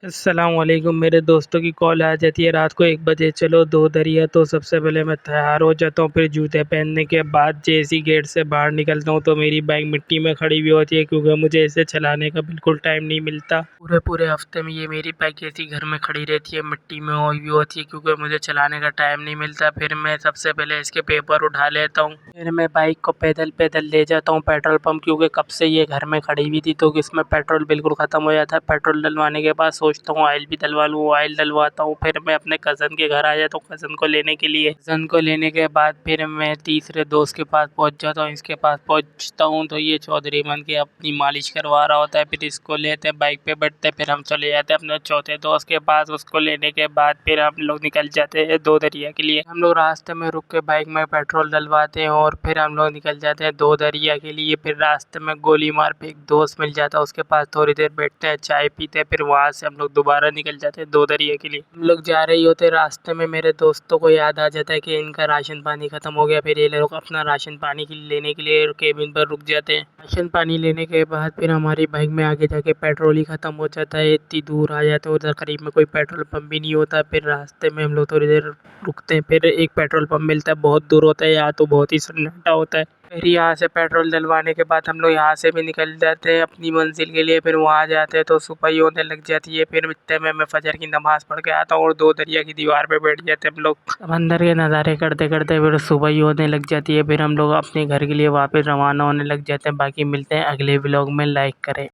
अस्सलाम वालेकुम। मेरे दोस्तों की कॉल आ जाती है रात को 1 बजे, चलो दो दरिया। तो सबसे पहले मैं तैयार हो जाता हूँ, फिर जूते पहनने के बाद जैसे ही गेट से बाहर निकलता हूँ तो मेरी बाइक मिट्टी में खड़ी हुई होती है, क्योंकि मुझे इसे चलाने का बिल्कुल टाइम नहीं मिलता। पूरे पूरे हफ्ते में ये मेरी बाइक ऐसी घर में खड़ी रहती है, मिट्टी में हुई होती है, क्योंकि मुझे चलाने का टाइम नहीं मिलता। फिर मैं सबसे पहले इसके पेपर उठा लेता हूँ, फिर मैं बाइक को पैदल पैदल ले जाता हूँ पेट्रोल पंप, क्योंकि कब से ये घर में खड़ी हुई थी तो इसमें पेट्रोल बिल्कुल ख़त्म हो जाता है। पेट्रोल डलवाने के बाद सोचता हूँ ऑयल भी डलवा लूँ, ऑयल डलवाता हूँ। फिर मैं अपने कज़न के घर आ जाता हूँ कज़न को लेने के लिए। कज़न को लेने के बाद फिर मैं तीसरे दोस्त के पास पहुँच जाता हूँ। इसके पास पहुँचता हूँ तो ये चौधरी बन के अपनी मालिश करवा रहा होता है। फिर इसको लेते हैं, बाइक पे बैठते हैं, फिर हम चले जाते हैं अपने चौथे दोस्त के पास। उसको लेने के बाद फिर हम लोग निकल जाते हैं दो दरिया के लिए। हम लोग रास्ते में रुक के बाइक में पेट्रोल डलवाते हैं और फिर हम लोग निकल जाते हैं दो दरिया के लिए। फिर रास्ते में गोली मार पे एक दोस्त मिल जाता है, उसके पास थोड़ी देर बैठते हैं, चाय पीते हैं, फिर वहाँ से हम लोग दोबारा निकल जाते हैं दो दरिया के लिए। हम लोग जा रहे होते रास्ते में मेरे दोस्तों को याद आ जाता है कि इनका राशन पानी खत्म हो गया। फिर ये लोग अपना राशन पानी लेने के लिए केबिन पर रुक जाते हैं। राशन पानी लेने के बाद फिर हमारी बाइक में आगे जाके पेट्रोल ही खत्म हो जाता है। इतनी दूर आ जाते हैं, उधर करीब में कोई पेट्रोल पंप भी नहीं होता। फिर रास्ते में हम लोग थोड़ी देर रुकते हैं, फिर एक पेट्रोल पंप मिलता है, बहुत दूर होता है, यहाँ तो बहुत ही सन्नाटा होता है। फिर यहाँ से पेट्रोल डलवाने के बाद हम लोग यहाँ से भी निकल जाते हैं अपनी मंजिल के लिए। फिर वहाँ जाते हैं तो सुबह ही होने लग जाती है। फिर इतने में मैं फजर की नमाज़ पढ़ के आता हूँ और दो दरिया की दीवार पे बैठ जाते हैं हम लोग। समंदर के नज़ारे करते करते फिर सुबह ही होने लग जाती है। फिर हम लोग अपने घर के लिए वापस रवाना होने लग जाते हैं। बाकी मिलते हैं अगले व्लॉग में, लाइक करें।